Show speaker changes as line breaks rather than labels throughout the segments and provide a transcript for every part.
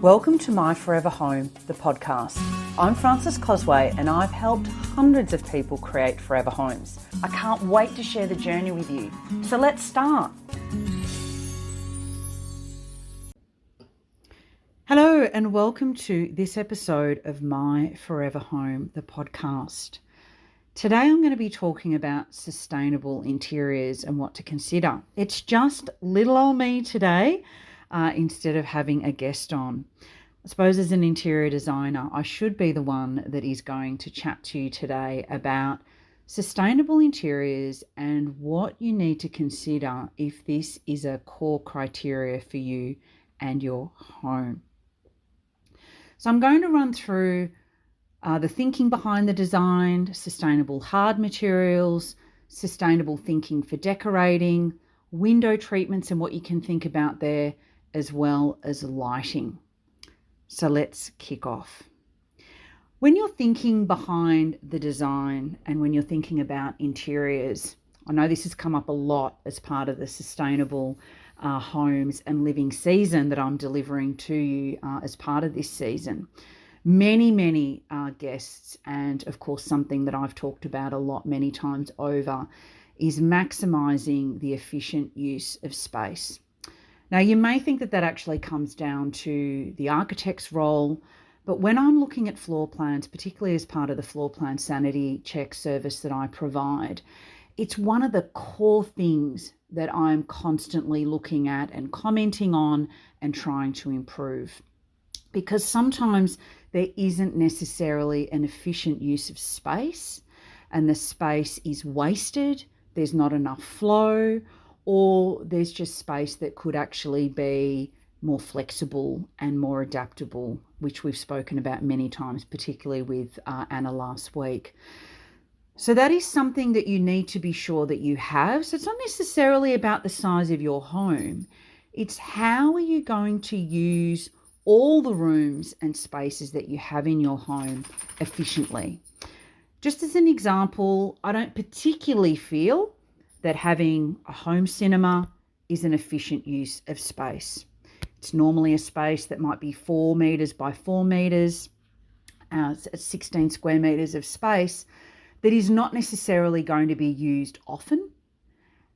Welcome to My Forever Home, the podcast. I'm Frances Cosway and I've helped hundreds of people create forever homes. I can't wait to share the journey with you. So let's start. Hello and welcome to this episode of My Forever Home, the podcast. Today I'm going to be talking about sustainable interiors and what to consider. It's just little old me today instead of having a guest on. I suppose as an interior designer, I should be the one that is going to chat to you today about sustainable interiors and what you need to consider if this is a core criteria for you and your home. So I'm going to run through the thinking behind the design, sustainable hard materials, sustainable thinking for decorating, window treatments and what you can think about there, as well as lighting. So let's kick off. When you're thinking behind the design and when you're thinking about interiors, I know this has come up a lot as part of the sustainable homes and living season that I'm delivering to you as part of this season. Many guests, and of course something that I've talked about a lot many times over, is maximizing the efficient use of space. Now, you may think that that actually comes down to the architect's role, but when I'm looking at floor plans, particularly as part of the floor plan sanity check service that I provide, it's one of the core things that I'm constantly looking at and commenting on and trying to improve. Because sometimes there isn't necessarily an efficient use of space and the space is wasted, there's not enough flow, or there's just space that could actually be more flexible and more adaptable, which we've spoken about many times, particularly with Anna last week. So that is something that you need to be sure that you have. So it's not necessarily about the size of your home. It's how are you going to use all the rooms and spaces that you have in your home efficiently. Just as an example, I don't particularly feel that having a home cinema is an efficient use of space. It's normally a space that might be 4 metres by 4 metres, 16 square metres of space that is not necessarily going to be used often.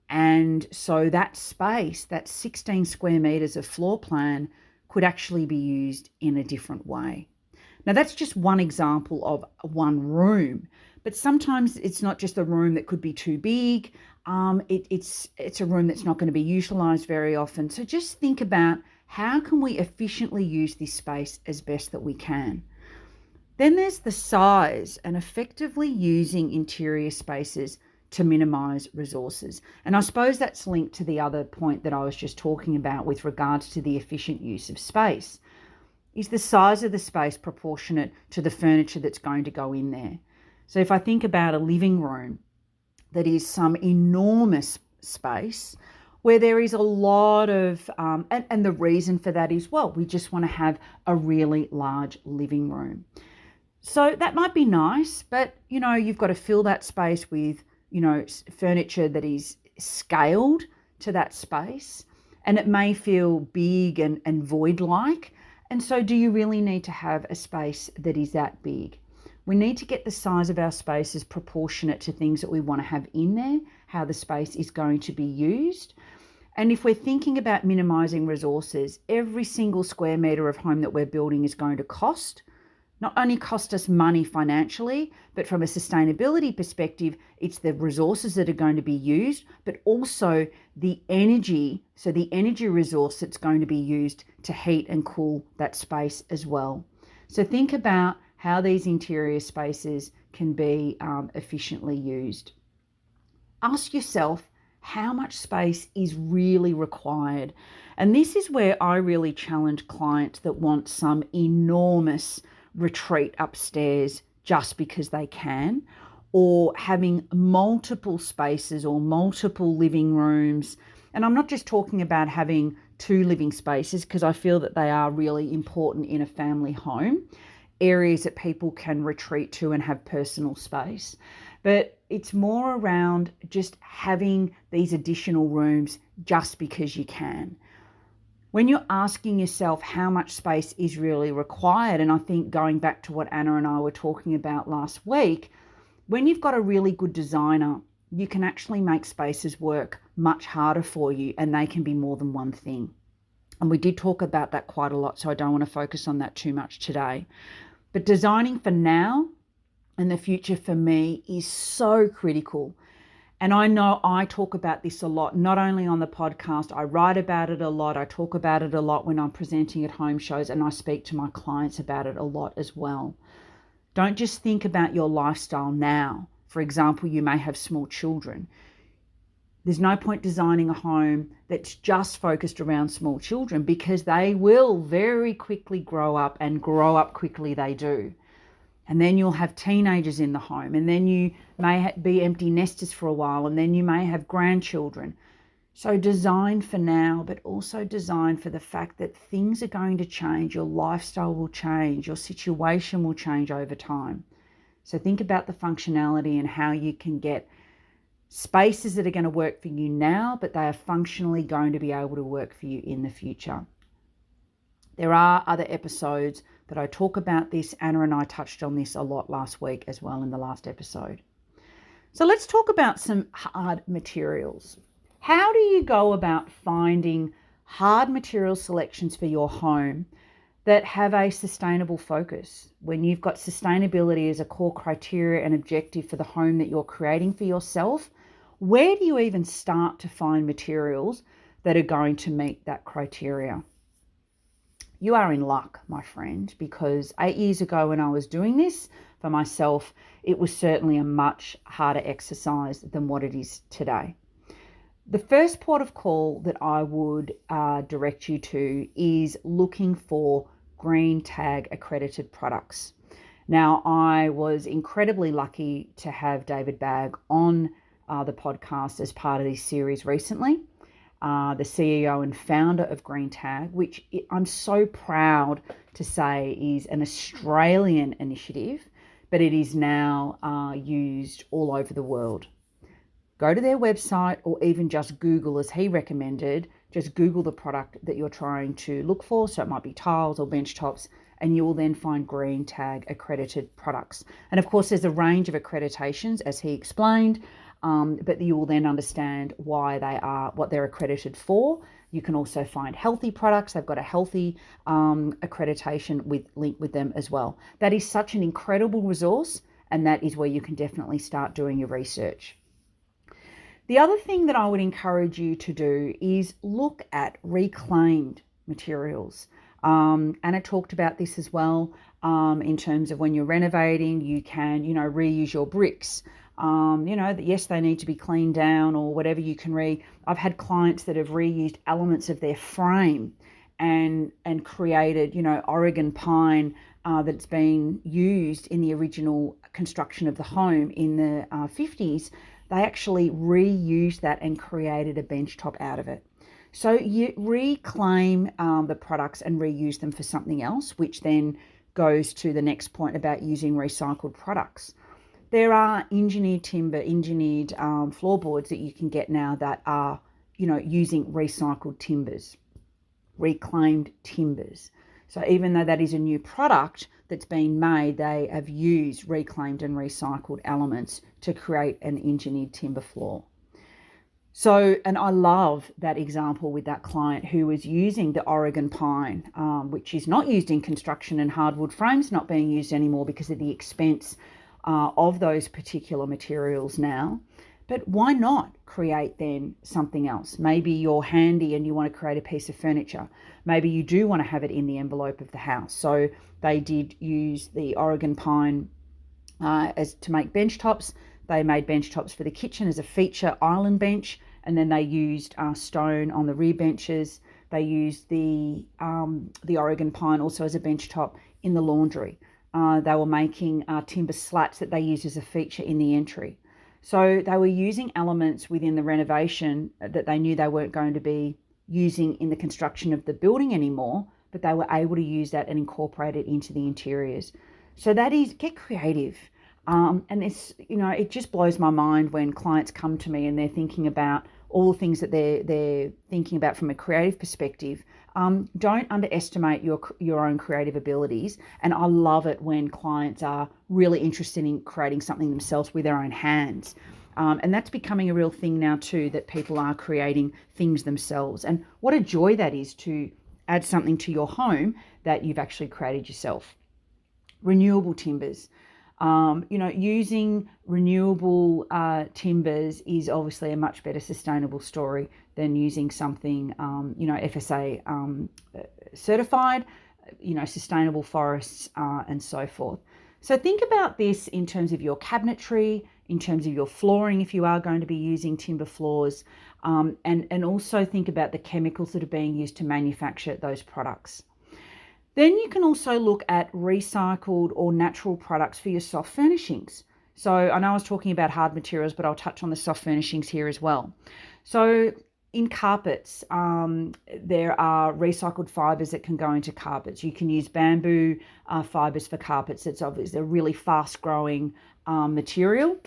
And so that space, that 16 square metres of floor plan, could actually be used in a different way. Now, that's just one example of one room, but sometimes it's not just a room that could be too big. It's a room that's not going to be utilised very often. So just think about how can we efficiently use this space as best that we can. Then there's the size and effectively using interior spaces to minimise resources. And I suppose that's linked to the other point that I was just talking about with regards to the efficient use of space. Is the size of the space proportionate to the furniture that's going to go in there? So if I think about a living room that is some enormous space where there is a lot of, and the reason for that is, well, we just want to have a really large living room. So that might be nice, but, you've got to fill that space with, furniture that is scaled to that space, and it may feel big and void-like. And so do you really need to have a space that is that big? We need to get the size of our spaces proportionate to things that we want to have in there, how the space is going to be used. And if we're thinking about minimising resources, every single square metre of home that we're building is going to not only cost us money financially, but from a sustainability perspective, it's the resources that are going to be used, but also the energy, so the energy resource that's going to be used to heat and cool that space as well. So think about how these interior spaces can be efficiently used. Ask yourself how much space is really required. And this is where I really challenge clients that want some enormous retreat upstairs just because they can, or having multiple spaces or multiple living rooms. And I'm not just talking about having 2 living spaces, because I feel that they are really important in a family home, areas that people can retreat to and have personal space. But it's more around just having these additional rooms just because you can. When you're asking yourself how much space is really required, and I think going back to what Anna and I were talking about last week, when you've got a really good designer, you can actually make spaces work much harder for you, and they can be more than one thing. And we did talk about that quite a lot, so I don't want to focus on that too much today. But designing for now and the future for me is so critical. And I know I talk about this a lot, not only on the podcast, I write about it a lot, I talk about it a lot when I'm presenting at home shows, and I speak to my clients about it a lot as well. Don't just think about your lifestyle now. For example, you may have small children. There's no point designing a home that's just focused around small children, because they will very quickly grow up, and grow up quickly they do. And then you'll have teenagers in the home, and then you may be empty nesters for a while, and then you may have grandchildren. So design for now, but also design for the fact that things are going to change. Your lifestyle will change. Your situation will change over time. So think about the functionality and how you can get spaces that are going to work for you now, but they are functionally going to be able to work for you in the future. There are other episodes that I talk about this. Anna and I touched on this a lot last week as well in the last episode. So let's talk about some hard materials. How do you go about finding hard material selections for your home that have a sustainable focus? When you've got sustainability as a core criteria and objective for the home that you're creating for yourself, where do you even start to find materials that are going to meet that criteria? You are in luck, my friend, because 8 years ago when I was doing this for myself, it was certainly a much harder exercise than what it is today. The first port of call that I would direct you to is looking for green tag accredited products. Now, I was incredibly lucky to have David Bagg on the podcast as part of this series recently. The CEO and founder of Green Tag, which I'm so proud to say is an Australian initiative, but it is now used all over the world. Go to their website, or even just Google, as he recommended, just Google the product that you're trying to look for. So it might be tiles or bench tops, and you will then find Green Tag accredited products. And of course, there's a range of accreditations, as he explained, but you will then understand why they are, what they're accredited for. You can also find healthy products. They've got a healthy accreditation linked with them as well. That is such an incredible resource, and that is where you can definitely start doing your research. The other thing that I would encourage you to do is look at reclaimed materials. Anna talked about this as well, in terms of when you're renovating, you can, reuse your bricks. Yes, they need to be cleaned down or whatever. I've had clients that have reused elements of their frame and created, Oregon pine that's been used in the original construction of the home in the 50s. They actually reused that and created a bench top out of it. So you reclaim the products and reuse them for something else, which then goes to the next point about using recycled products. There are engineered timber, engineered floorboards that you can get now that are, using recycled timbers, reclaimed timbers. So even though that is a new product that's been made, they have used reclaimed and recycled elements to create an engineered timber floor. So, and I love that example with that client who was using the Oregon pine, which is not used in construction, and hardwood frames not being used anymore because of the expense of those particular materials now. But why not create then something else? Maybe you're handy and you want to create a piece of furniture. Maybe you do want to have it in the envelope of the house. So they did use the Oregon pine as to make bench tops. They made bench tops for the kitchen as a feature island bench, and then they used stone on the rear benches. They used the Oregon pine also as a bench top in the laundry. They were making timber slats that they used as a feature in the entry. So they were using elements within the renovation that they knew they weren't going to be using in the construction of the building anymore, but they were able to use that and incorporate it into the interiors. So that is, get creative. And it's, it just blows my mind when clients come to me and they're thinking about all the things that they're thinking about from a creative perspective, Don't underestimate your own creative abilities. And I love it when clients are really interested in creating something themselves with their own hands. And that's becoming a real thing now too, that people are creating things themselves. And what a joy that is to add something to your home that you've actually created yourself. Renewable timbers. Using renewable timbers is obviously a much better sustainable story than using something, FSA certified, sustainable forests and so forth. So think about this in terms of your cabinetry, in terms of your flooring, if you are going to be using timber floors, and also think about the chemicals that are being used to manufacture those products. Then you can also look at recycled or natural products for your soft furnishings. So I know I was talking about hard materials, but I'll touch on the soft furnishings here as well. So in carpets, there are recycled fibres that can go into carpets. You can use bamboo fibres for carpets. It's obviously a really fast growing material,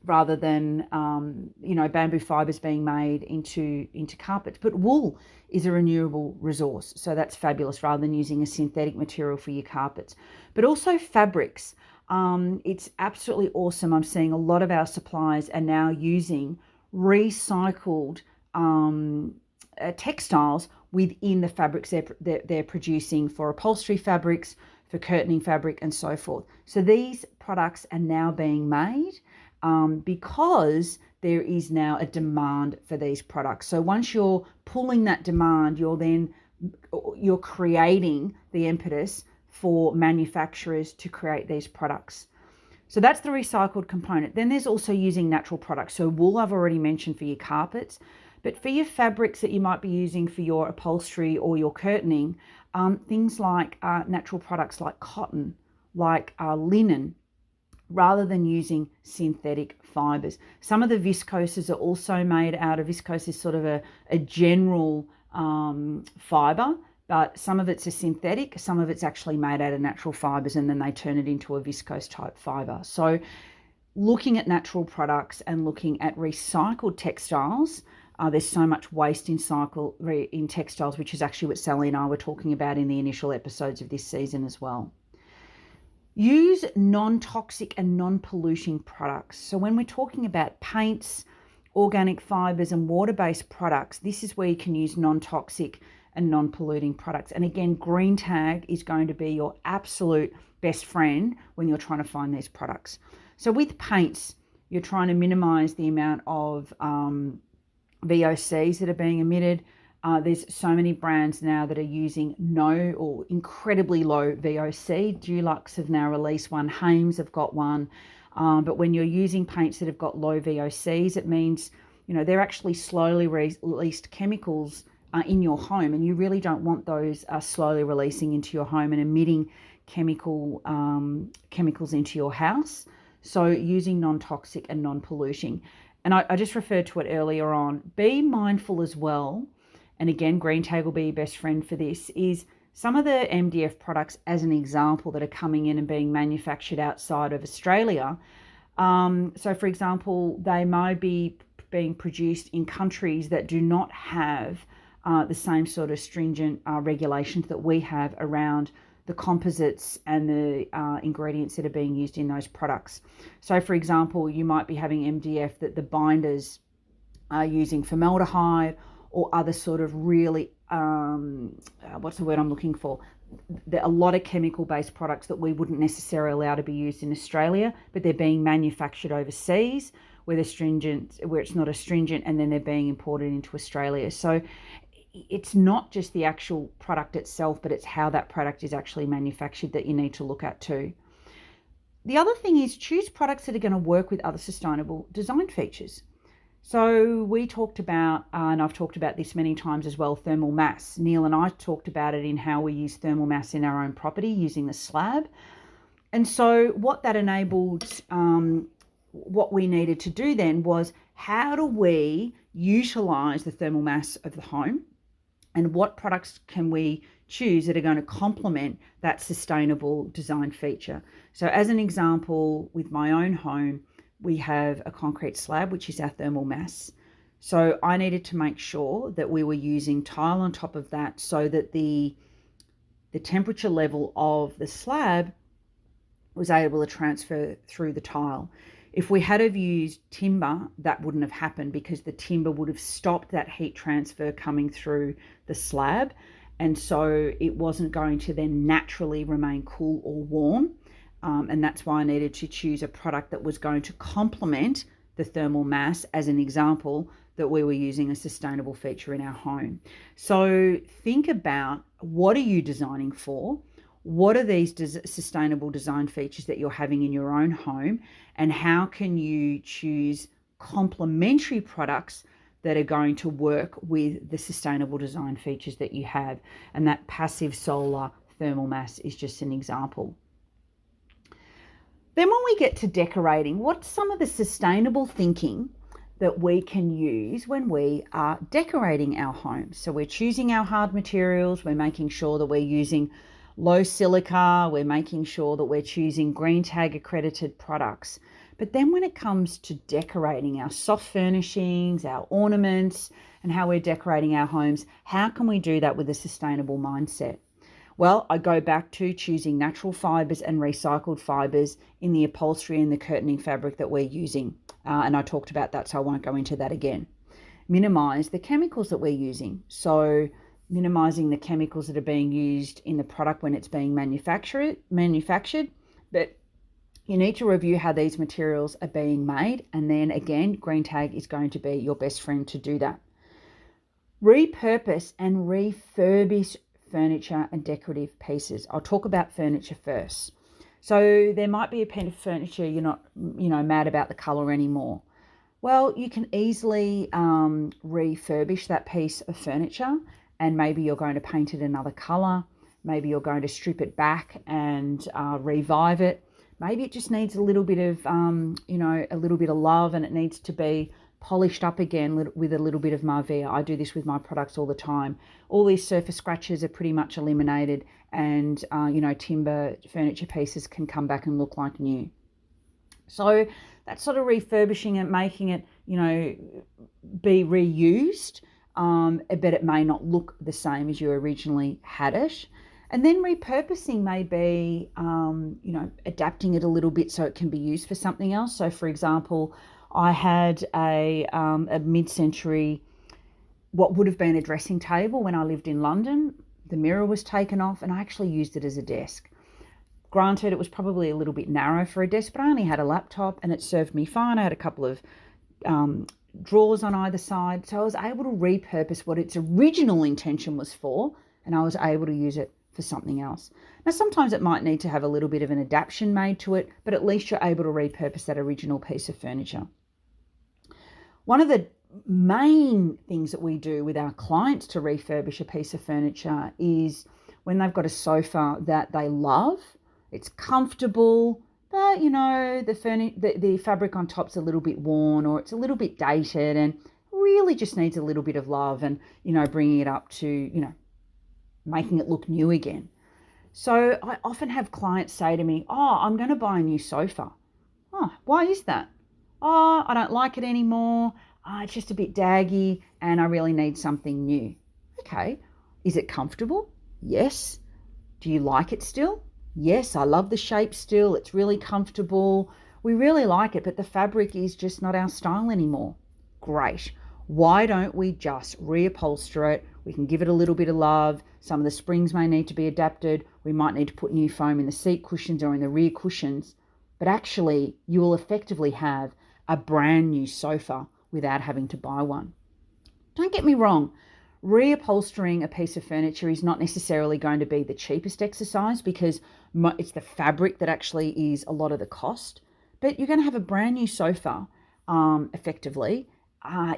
rather than bamboo fibres being made into carpets. But wool is a renewable resource, so that's fabulous, rather than using a synthetic material for your carpets. But also fabrics. It's absolutely awesome. I'm seeing a lot of our suppliers are now using recycled textiles within the fabrics they're producing for upholstery fabrics, for curtaining fabric, and so forth. So these products are now being made because there is now a demand for these products. So once you're pulling that demand, you're creating the impetus for manufacturers to create these products. So that's the recycled component. Then there's also using natural products. So wool I've already mentioned for your carpets, but for your fabrics that you might be using for your upholstery or your curtaining, things like natural products like cotton, like linen, rather than using synthetic fibres. Some of the viscoses are also made out of, viscose is sort of a general fibre, but some of it's a synthetic, some of it's actually made out of natural fibres, and then they turn it into a viscose type fibre. So looking at natural products and looking at recycled textiles, there's so much waste in textiles, which is actually what Sally and I were talking about in the initial episodes of this season as well. Use non-toxic and non-polluting products. So when we're talking about paints, organic fibres and water-based products, this is where you can use non-toxic and non-polluting products. And again, green tag is going to be your absolute best friend when you're trying to find these products. So with paints, you're trying to minimise the amount of VOCs that are being emitted. There's so many brands now that are using no or incredibly low VOC. Dulux have now released one. Hames have got one. But when you're using paints that have got low VOCs, it means, they're actually slowly released chemicals in your home, and you really don't want those slowly releasing into your home and emitting chemicals into your house. So using non-toxic and non-polluting. And I just referred to it earlier on. Be mindful as well, and again, green tag will be your best friend for this, is some of the MDF products, as an example, that are coming in and being manufactured outside of Australia. So for example, they might be being produced in countries that do not have the same sort of stringent regulations that we have around the composites and the ingredients that are being used in those products. So for example, you might be having MDF that the binders are using formaldehyde or other sort of really, what's the word I'm looking for? There are a lot of chemical-based products that we wouldn't necessarily allow to be used in Australia, but they're being manufactured overseas where they're stringent, where it's not astringent, and then they're being imported into Australia. So it's not just the actual product itself, but it's how that product is actually manufactured that you need to look at too. The other thing is choose products that are going to work with other sustainable design features. So we talked about, and I've talked about this many times as well, thermal mass. Neil and I talked about it in how we use thermal mass in our own property using the slab. And so what that enabled, what we needed to do then was, how do we utilise the thermal mass of the home, and what products can we choose that are going to complement that sustainable design feature? So as an example, with my own home, we have a concrete slab, which is our thermal mass. So I needed to make sure that we were using tile on top of that so that the temperature level of the slab was able to transfer through the tile. If we had have used timber, that wouldn't have happened because the timber would have stopped that heat transfer coming through the slab. And so it wasn't going to then naturally remain cool or warm. And that's why I needed to choose a product that was going to complement the thermal mass, as an example, that we were using a sustainable feature in our home. So think about, what are you designing for? What are these sustainable design features that you're having in your own home? And how can you choose complementary products that are going to work with the sustainable design features that you have? And that passive solar thermal mass is just an example. Then when we get to decorating, what's some of the sustainable thinking that we can use when we are decorating our homes? So we're choosing our hard materials, we're making sure that we're using low silica, we're making sure that we're choosing green tag accredited products. But then when it comes to decorating our soft furnishings, our ornaments, and how we're decorating our homes, how can we do that with a sustainable mindset? Well, I go back to choosing natural fibres and recycled fibres in the upholstery and the curtaining fabric that we're using. And I talked about that, so I won't go into that again. Minimise the chemicals that we're using. So minimising the chemicals that are being used in the product when it's being manufactured. But you need to review how these materials are being made. And then again, green tag is going to be your best friend to do that. Repurpose and refurbish furniture and decorative pieces. I'll talk about furniture first. So there might be a piece of furniture you're not, mad about the colour anymore. Well, you can easily refurbish that piece of furniture, and maybe you're going to paint it another colour. Maybe you're going to strip it back and revive it. Maybe it just needs a little bit of, a little bit of love, and it needs to be polished up again with a little bit of Marvia. I do this with my products all the time. All these surface scratches are pretty much eliminated, and timber furniture pieces can come back and look like new. So that's sort of refurbishing it, making it be reused, but it may not look the same as you originally had it. And then repurposing may be adapting it a little bit so it can be used for something else. So for example, I had a mid-century, what would have been a dressing table when I lived in London. The mirror was taken off and I actually used it as a desk. Granted, it was probably a little bit narrow for a desk, but I only had a laptop and it served me fine. I had a couple of drawers on either side. So I was able to repurpose what its original intention was for, and I was able to use it for something else. Now, sometimes it might need to have a little bit of an adaptation made to it, but at least you're able to repurpose that original piece of furniture. One of the main things that we do with our clients to refurbish a piece of furniture is when they've got a sofa that they love, it's comfortable, but the fabric on top's a little bit worn or it's a little bit dated and really just needs a little bit of love and bringing it up to making it look new again. So I often have clients say to me, "Oh, I'm going to buy a new sofa." "Oh, why is that?" "Oh, I don't like it anymore. It's just a bit daggy and I really need something new." Okay, is it comfortable? Yes. Do you like it still? Yes, I love the shape still. It's really comfortable. We really like it, but the fabric is just not our style anymore. Great. Why don't we just reupholster it? We can give it a little bit of love. Some of the springs may need to be adapted. We might need to put new foam in the seat cushions or in the rear cushions. But actually, you will effectively have a brand new sofa without having to buy one. Don't get me wrong. Reupholstering a piece of furniture is not necessarily going to be the cheapest exercise because it's the fabric that actually is a lot of the cost. But you're going to have a brand new sofa, effectively.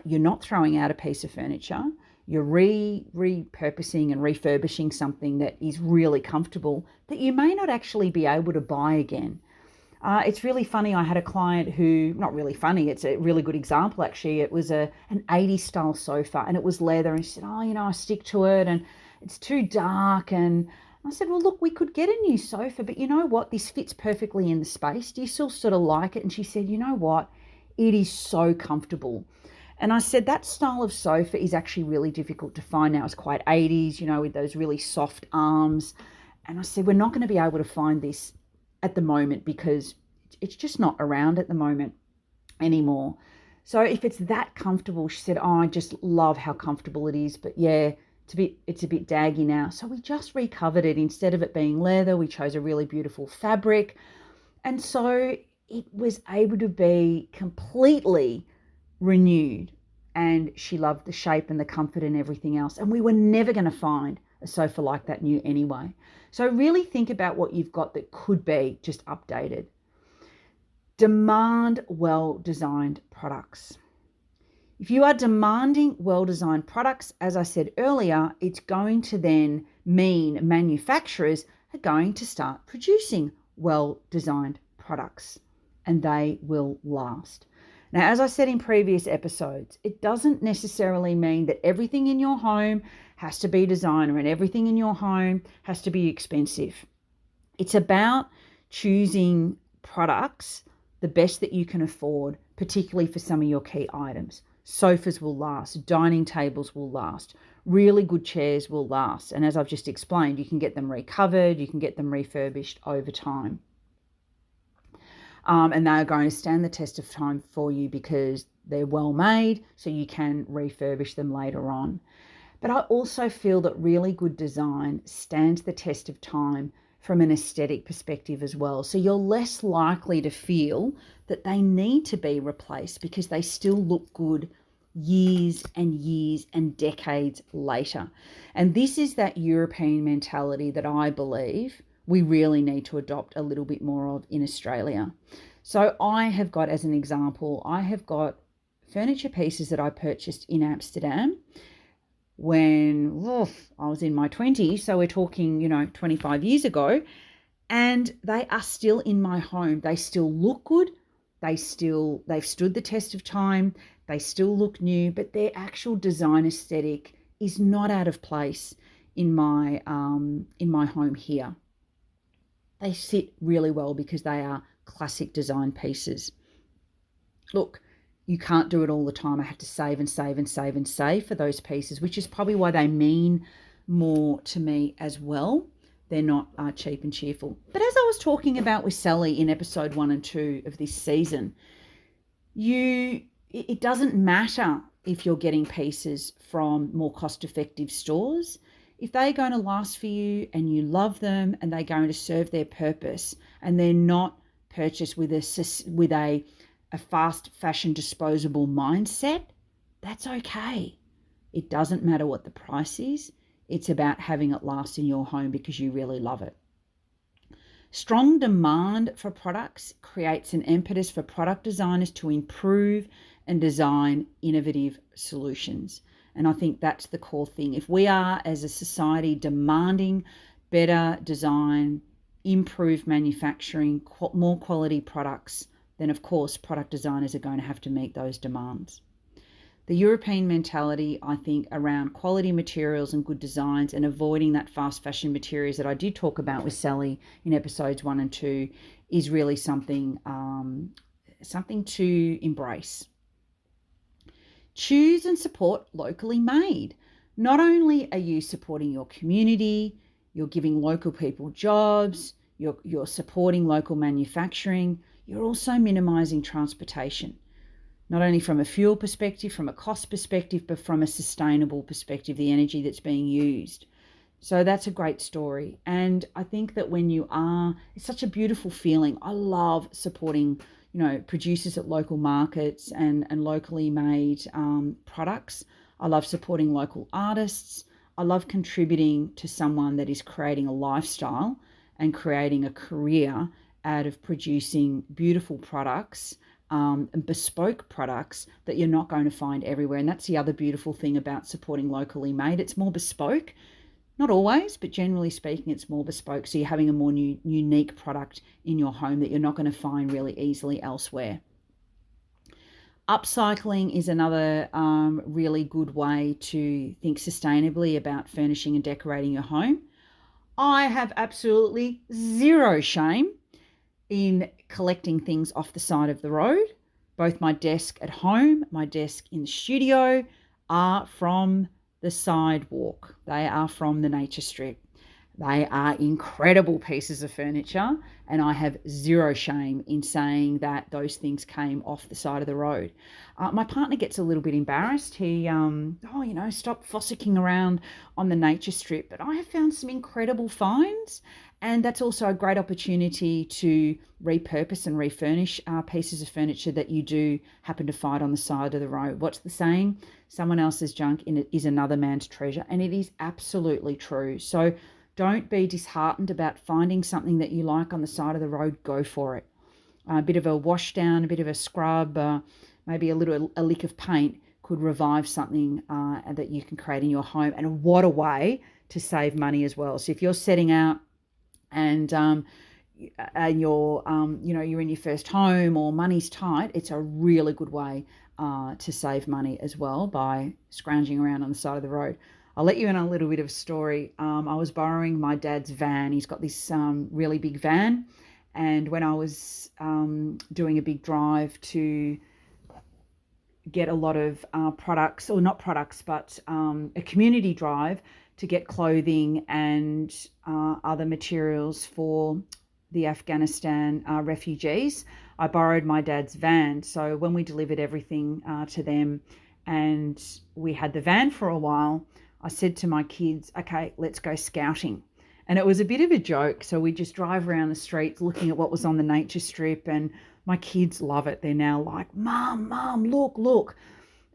You're not throwing out a piece of furniture. You're repurposing and refurbishing something that is really comfortable that you may not actually be able to buy again. It's really funny. I had a client who, not really funny, it's a really good example actually. It was an 80s style sofa and it was leather, and she said, "Oh, I stick to it and it's too dark." And I said, "Well, look, we could get a new sofa, but you know what? This fits perfectly in the space. Do you still sort of like it?" And she said, "You know what? It is so comfortable." And I said, that style of sofa is actually really difficult to find now. It's quite 80s, with those really soft arms. And I said, we're not going to be able to find this at the moment because it's just not around at the moment anymore. So if it's that comfortable, she said, oh, I just love how comfortable it is. But yeah, it's a bit daggy now. So we just recovered it. Instead of it being leather, we chose a really beautiful fabric. And so it was able to be completely renewed, and she loved the shape and the comfort and everything else. And we were never going to find a sofa like that new anyway. So really think about what you've got that could be just updated. Demand well-designed products. If you are demanding well-designed products, as I said earlier, it's going to then mean manufacturers are going to start producing well-designed products, and they will last. Now, as I said in previous episodes, it doesn't necessarily mean that everything in your home has to be designer and everything in your home has to be expensive. It's about choosing products the best that you can afford, particularly for some of your key items. Sofas will last, dining tables will last, really good chairs will last. And as I've just explained, you can get them recovered, you can get them refurbished over time. And they are going to stand the test of time for you because they're well made, so you can refurbish them later on. But I also feel that really good design stands the test of time from an aesthetic perspective as well. So you're less likely to feel that they need to be replaced because they still look good years and decades later. And this is that European mentality that I believe we really need to adopt a little bit more of in Australia. So I have got, as an example, I have got furniture pieces that I purchased in Amsterdam when I was in my 20s. So we're talking, 25 years ago, and they are still in my home. They still look good. They've stood the test of time. They still look new, but their actual design aesthetic is not out of place in my home here. They sit really well because they are classic design pieces. Look, you can't do it all the time. I have to save and save and save and save for those pieces, which is probably why they mean more to me as well. They're not cheap and cheerful. But as I was talking about with Sally in episode 1 and 2 of this season, it doesn't matter if you're getting pieces from more cost-effective stores. If they're going to last for you and you love them and they're going to serve their purpose and they're not purchased with a fast fashion disposable mindset, that's okay. It doesn't matter what the price is. It's about having it last in your home because you really love it. Strong demand for products creates an impetus for product designers to improve and design innovative solutions. And I think that's the core thing. If we are, as a society, demanding better design, improved manufacturing, more quality products, then of course product designers are going to have to meet those demands. The European mentality, I think, around quality materials and good designs and avoiding that fast fashion materials that I did talk about with Sally in episodes 1 and 2 is really something to embrace. Choose and support locally made. Not only are you supporting your community, you're giving local people jobs, you're supporting local manufacturing, you're also minimising transportation. Not only from a fuel perspective, from a cost perspective, but from a sustainable perspective, the energy that's being used. So that's a great story. And I think that it's such a beautiful feeling. I love supporting, producers at local markets and locally made products. I love supporting local artists. I love contributing to someone that is creating a lifestyle and creating a career out of producing beautiful products and bespoke products that you're not going to find everywhere. And that's the other beautiful thing about supporting locally made. It's more bespoke. Not always, but generally speaking, it's more bespoke. So you're having a more unique product in your home that you're not going to find really easily elsewhere. Upcycling is another really good way to think sustainably about furnishing and decorating your home. I have absolutely zero shame in collecting things off the side of the road, Both my desk at home, my desk in the studio are from the sidewalk. They are from the nature strip. They are incredible pieces of furniture, and I have zero shame in saying that those things came off the side of the road. My partner gets a little bit embarrassed. He, stop fossicking around on the nature strip. But I have found some incredible finds, and that's also a great opportunity to repurpose and refurnish pieces of furniture that you do happen to find on the side of the road. What's the saying? Someone else's junk is another man's treasure, and it is absolutely true. So don't be disheartened about finding something that you like on the side of the road. Go for it. A bit of a wash down, a bit of a scrub, maybe a lick of paint could revive something that you can create in your home. And what a way to save money as well. So if you're setting out and you're in your first home or money's tight, it's a really good way to save money as well by scrounging around on the side of the road. I'll let you in on a little bit of a story. I was borrowing my dad's van. He's got this really big van. And when I was doing a big drive to get a lot of products, or not products, but a community drive to get clothing and other materials for the Afghanistan refugees, I borrowed my dad's van. So when we delivered everything to them and we had the van for a while, I said to my kids, okay, let's go scouting. And it was a bit of a joke. So we just drive around the streets looking at what was on the nature strip, and my kids love it. They're now like, Mom, look, look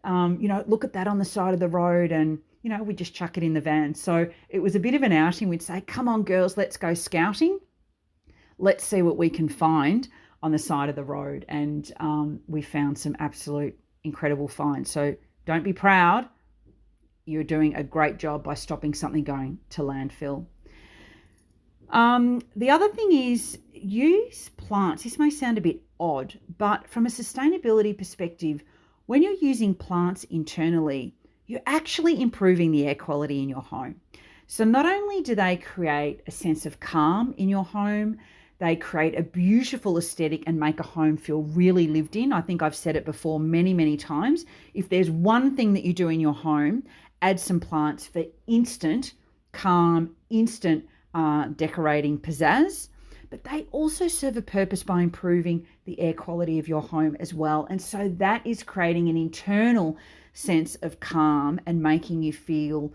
at that on the side of the road. And, we just chuck it in the van. So it was a bit of an outing. We'd say, come on, girls, let's go scouting. Let's see what we can find on the side of the road. And we found some absolute incredible finds. So don't be proud. You're doing a great job by stopping something going to landfill. The other thing is use plants. This may sound a bit odd, but from a sustainability perspective, when you're using plants internally, you're actually improving the air quality in your home. So not only do they create a sense of calm in your home, they create a beautiful aesthetic and make a home feel really lived in. I think I've said it before many, many times. If there's one thing that you do in your home, add some plants for instant calm, instant decorating pizzazz. But they also serve a purpose by improving the air quality of your home as well. And so that is creating an internal sense of calm and making you feel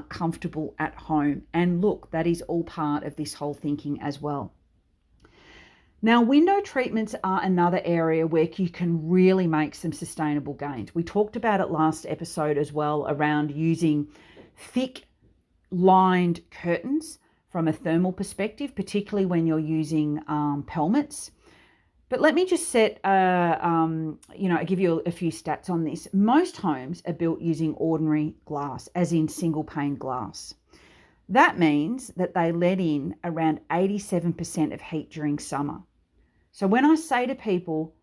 comfortable at home. And look, that is all part of this whole thinking as well. Now, window treatments are another area where you can really make some sustainable gains. We talked about it last episode as well around using thick lined curtains from a thermal perspective, particularly when you're using pelmets. But let me just give you a few stats on this. Most homes are built using ordinary glass, as in single pane glass. That means that they let in around 87% of heat during summer. So when I say to people,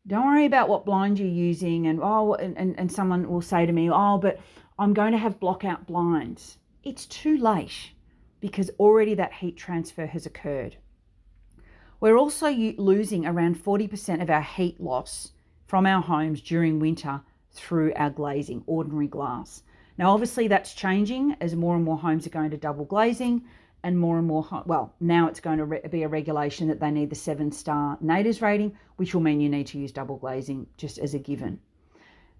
don't worry about what blind you're using, and someone will say to me, but I'm going to have blockout blinds. It's too late because already that heat transfer has occurred. We're also losing around 40% of our heat loss from our homes during winter through our glazing, ordinary glass. Now, obviously that's changing as more and more homes are going to double glazing, and more and more, now it's going to be a regulation that they need the 7-star NAIDERS rating, which will mean you need to use double glazing just as a given.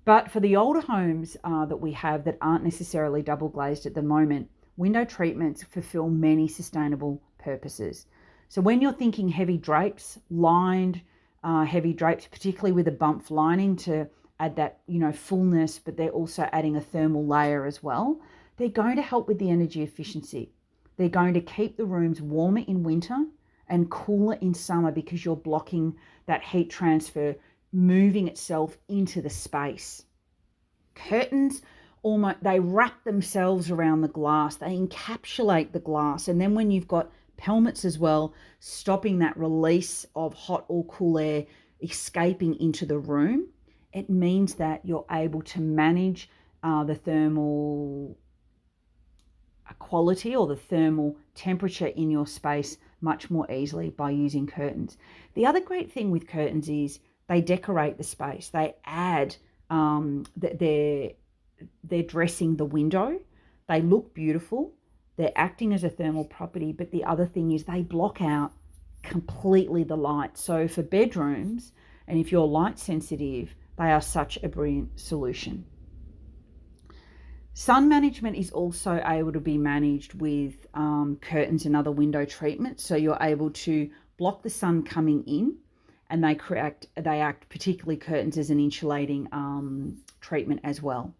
But for the older homes that we have that aren't necessarily double glazed at the moment, window treatments fulfill many sustainable purposes. So when you're thinking heavy drapes, lined heavy drapes, particularly with a bump lining to add that, fullness, but they're also adding a thermal layer as well, they're going to help with the energy efficiency. They're going to keep the rooms warmer in winter and cooler in summer because you're blocking that heat transfer moving itself into the space. Curtains, they wrap themselves around the glass. They encapsulate the glass. And then when you've got pelmets as well, stopping that release of hot or cool air escaping into the room, it means that you're able to manage the thermal quality or the thermal temperature in your space much more easily by using curtains. The other great thing with curtains is They decorate the space. They add, they're dressing the window. They look beautiful. They're acting as a thermal property. But the other thing is they block out completely the light. So for bedrooms, and if you're light sensitive, they are such a brilliant solution. Sun management is also able to be managed with curtains and other window treatments. So you're able to block the sun coming in, and they act, particularly curtains, as an insulating treatment as well.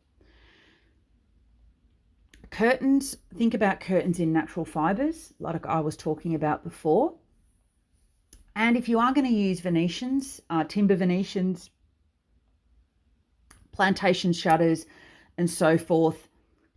Curtains, think about curtains in natural fibres, like I was talking about before. And if you are going to use Venetians, timber Venetians, plantation shutters and so forth,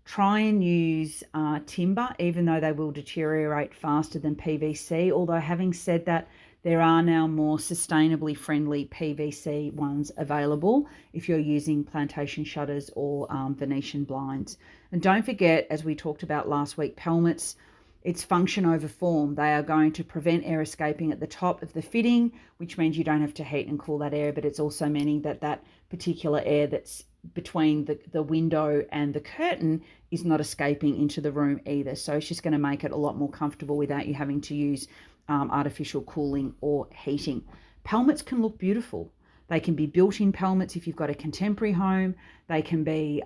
try and use timber, even though they will deteriorate faster than PVC. Although having said that, there are now more sustainably friendly PVC ones available if you're using plantation shutters or Venetian blinds. And don't forget, as we talked about last week, pelmets, it's function over form. They are going to prevent air escaping at the top of the fitting, which means you don't have to heat and cool that air, but it's also meaning that that particular air that's between the window and the curtain is not escaping into the room either. So it's just going to make it a lot more comfortable without you having to use artificial cooling or heating. Pelmets can look beautiful. They can be built-in pelmets if you've got a contemporary home. They can be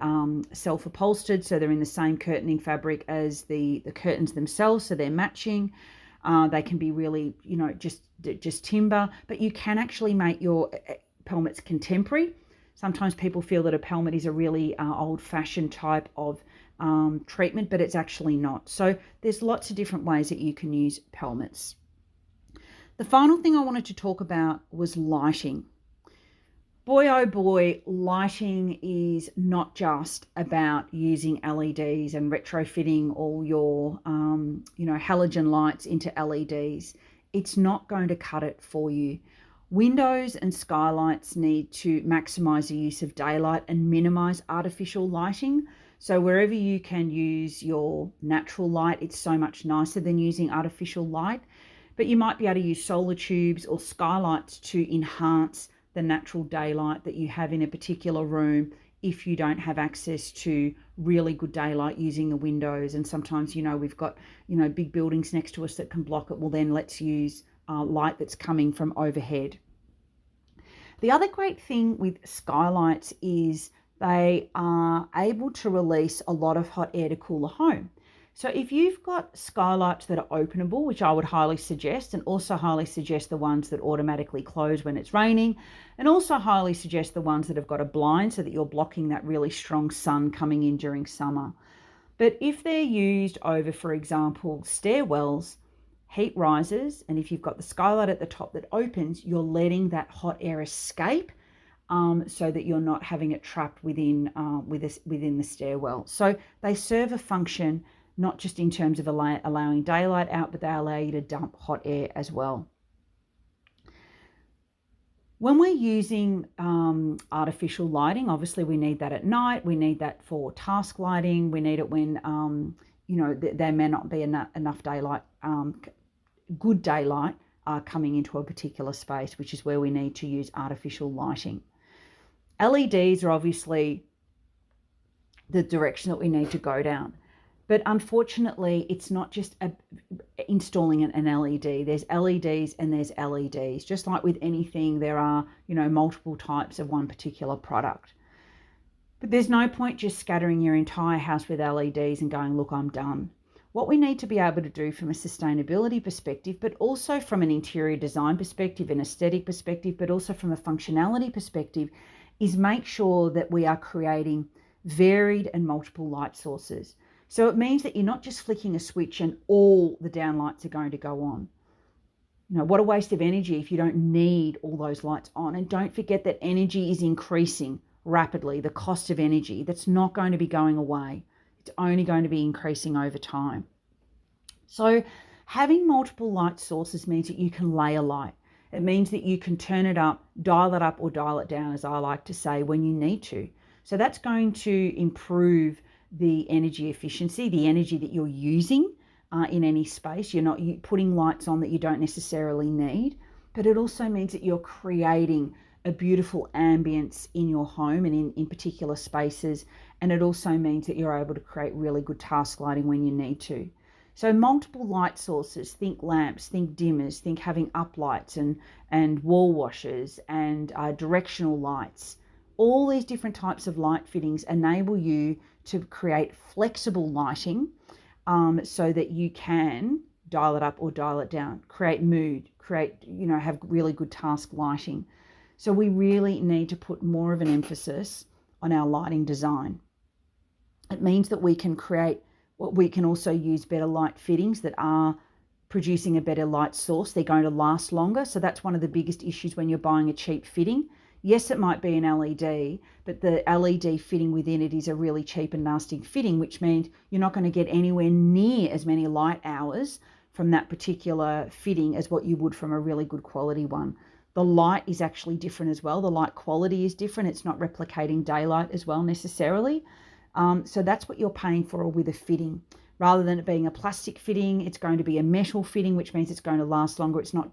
self-upholstered, so they're in the same curtaining fabric as the curtains themselves, so they're matching. They can be really, just timber, but you can actually make your pelmets contemporary. Sometimes people feel that a pelmet is a really old-fashioned type of treatment, but it's actually not. So there's lots of different ways that you can use pelmets. The final thing I wanted to talk about was lighting. Boy, oh boy, lighting is not just about using LEDs and retrofitting all your, halogen lights into LEDs. It's not going to cut it for you. Windows and skylights need to maximize the use of daylight and minimize artificial lighting. So wherever you can use your natural light, it's so much nicer than using artificial light. But you might be able to use solar tubes or skylights to enhance the natural daylight that you have in a particular room if you don't have access to really good daylight using the windows. And sometimes, we've got, big buildings next to us that can block it. Well, then let's use light that's coming from overhead. The other great thing with skylights is they are able to release a lot of hot air to cool a home. So if you've got skylights that are openable, which I would highly suggest, and also highly suggest the ones that automatically close when it's raining, and also highly suggest the ones that have got a blind so that you're blocking that really strong sun coming in during summer. But if they're used over, for example, stairwells, heat rises, and if you've got the skylight at the top that opens, you're letting that hot air escape so that you're not having it trapped within the stairwell. So they serve a function not just in terms of allowing daylight out, but they allow you to dump hot air as well. When we're using artificial lighting, obviously we need that at night. We need that for task lighting. We need it when, there may not be enough daylight, good daylight coming into a particular space, which is where we need to use artificial lighting. LEDs are obviously the direction that we need to go down. But unfortunately, it's not just installing an LED. There's LEDs and there's LEDs. Just like with anything, there are, multiple types of one particular product. But there's no point just scattering your entire house with LEDs and going, look, I'm done. What we need to be able to do from a sustainability perspective, but also from an interior design perspective, an aesthetic perspective, but also from a functionality perspective, is make sure that we are creating varied and multiple light sources. So it means that you're not just flicking a switch and all the downlights are going to go on. What a waste of energy if you don't need all those lights on. And don't forget that energy is increasing rapidly, the cost of energy. That's not going to be going away. It's only going to be increasing over time. So having multiple light sources means that you can layer light. It means that you can turn it up, dial it up or dial it down, as I like to say, when you need to. So that's going to improve the energy efficiency, the energy that you're using in any space. You're not putting lights on that you don't necessarily need, but it also means that you're creating a beautiful ambience in your home and in particular spaces. And it also means that you're able to create really good task lighting when you need to. So multiple light sources, think lamps, think dimmers, think having uplights and wall washers and directional lights. All these different types of light fittings enable you to create flexible lighting, so that you can dial it up or dial it down, create mood, have really good task lighting. So we really need to put more of an emphasis on our lighting design. It means that we can also use better light fittings that are producing a better light source. They're going to last longer. So that's one of the biggest issues when you're buying a cheap fitting. Yes, it might be an LED, but the LED fitting within it is a really cheap and nasty fitting, which means you're not going to get anywhere near as many light hours from that particular fitting as what you would from a really good quality one. The light is actually different as well. The light quality is different. It's not replicating daylight as well necessarily. So that's what you're paying for with a fitting. Rather than it being a plastic fitting, it's going to be a metal fitting, which means it's going to last longer. It's not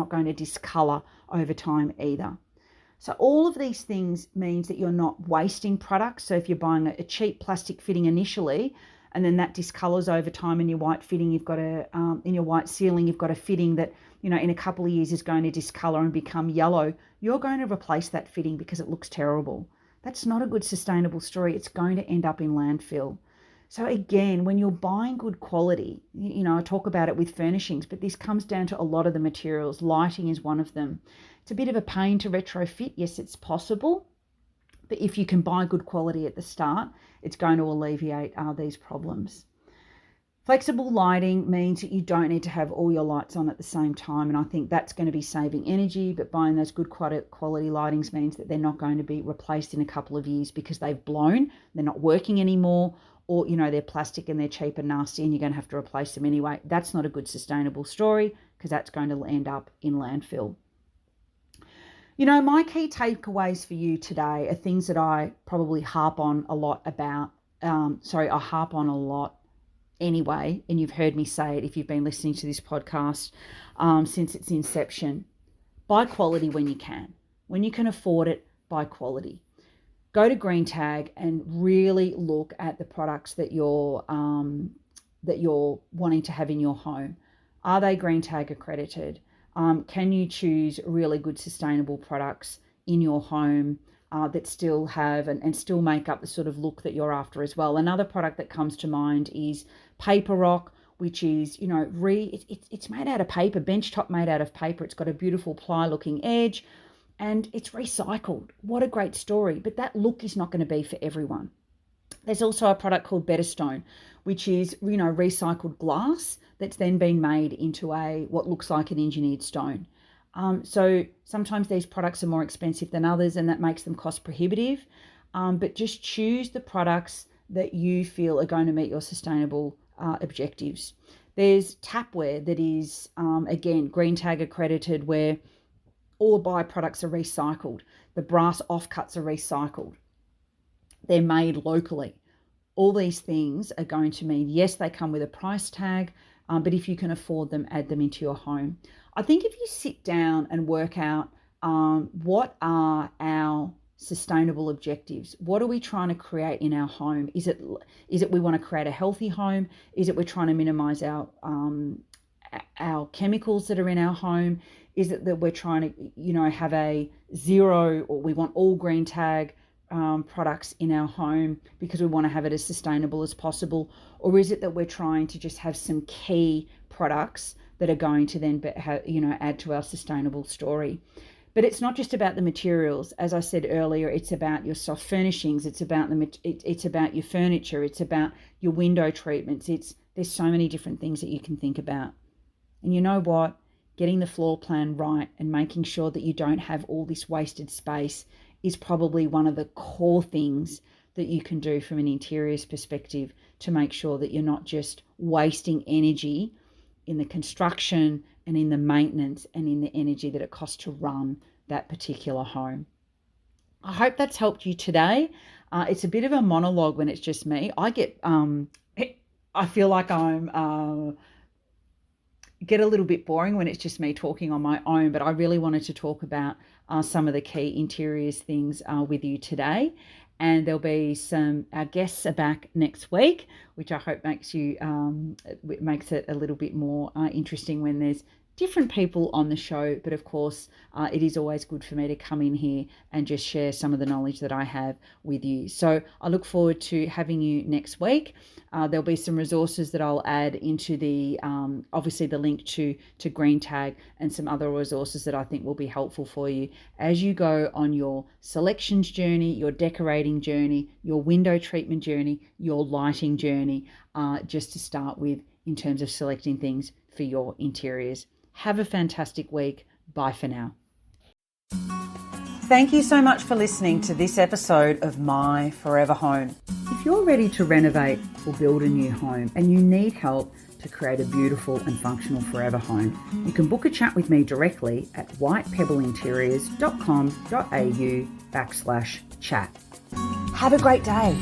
going to discolor over time either. So all of these things means that you're not wasting products. So if you're buying a cheap plastic fitting initially, and then that discolors over time in your white fitting, in your white ceiling, you've got a fitting that, in a couple of years is going to discolor and become yellow, you're going to replace that fitting because it looks terrible. That's not a good sustainable story. It's going to end up in landfill. So again, when you're buying good quality, I talk about it with furnishings, but this comes down to a lot of the materials. Lighting is one of them. It's a bit of a pain to retrofit. Yes, it's possible. But if you can buy good quality at the start, it's going to alleviate these problems. Flexible lighting means that you don't need to have all your lights on at the same time. And I think that's going to be saving energy, but buying those good quality lightings means that they're not going to be replaced in a couple of years because they've blown, they're not working anymore, or, they're plastic and they're cheap and nasty and you're going to have to replace them anyway. That's not a good sustainable story because that's going to end up in landfill. My key takeaways for you today are things that I probably harp on a lot about. I harp on a lot anyway, and you've heard me say it if you've been listening to this podcast since its inception. Buy quality when you can. When you can afford it, buy quality. Go to Green Tag and really look at the products that you're wanting to have in your home. Are they Green Tag accredited? Can you choose really good sustainable products in your home that still have and still make up the sort of look that you're after as well? Another product that comes to mind is Paper Rock, which is, it's made out of paper, benchtop made out of paper. It's got a beautiful ply looking edge and it's recycled. What a great story. But that look is not going to be for everyone. There's also a product called Better Stone, which is, recycled glass that's then been made into what looks like an engineered stone. So sometimes these products are more expensive than others and that makes them cost prohibitive. But just choose the products that you feel are going to meet your sustainable objectives. There's tapware that is, again, Green Tag accredited, where all the byproducts are recycled. The brass offcuts are recycled. They're made locally. All these things are going to mean, yes, they come with a price tag, but if you can afford them, add them into your home. I think if you sit down and work out what are our sustainable objectives, what are we trying to create in our home? Is it we want to create a healthy home? Is it we're trying to minimize our chemicals that are in our home? Is it that we're trying to, have a zero, or we want all Green Tag products in our home because we want to have it as sustainable as possible? Or is it that we're trying to just have some key products that are going to then add to our sustainable story? But it's not just about the materials. As I said earlier, it's about your soft furnishings. It's about it's about your furniture. It's about your window treatments. There's so many different things that you can think about. And you know what? Getting the floor plan right and making sure that you don't have all this wasted space is probably one of the core things that you can do from an interiors perspective to make sure that you're not just wasting energy in the construction and in the maintenance and in the energy that it costs to run that particular home. I hope that's helped you today. It's a bit of a monologue when it's just me. I feel like I'm get a little bit boring when it's just me talking on my own, but I really wanted to talk about some of the key interiors things with you today. And there'll be our guests are back next week, which I hope makes it a little bit more interesting when there's different people on the show. But of course, it is always good for me to come in here and just share some of the knowledge that I have with you. So I look forward to having you next week. There'll be some resources that I'll add into the, obviously the link to Green Tag and some other resources that I think will be helpful for you as you go on your selections journey, your decorating journey, your window treatment journey, your lighting journey, just to start with in terms of selecting things for your interiors. Have a fantastic week. Bye for now. Thank you so much for listening to this episode of My Forever Home. If you're ready to renovate or build a new home and you need help to create a beautiful and functional forever home, you can book a chat with me directly at whitepebbleinteriors.com.au/chat. Have a great day.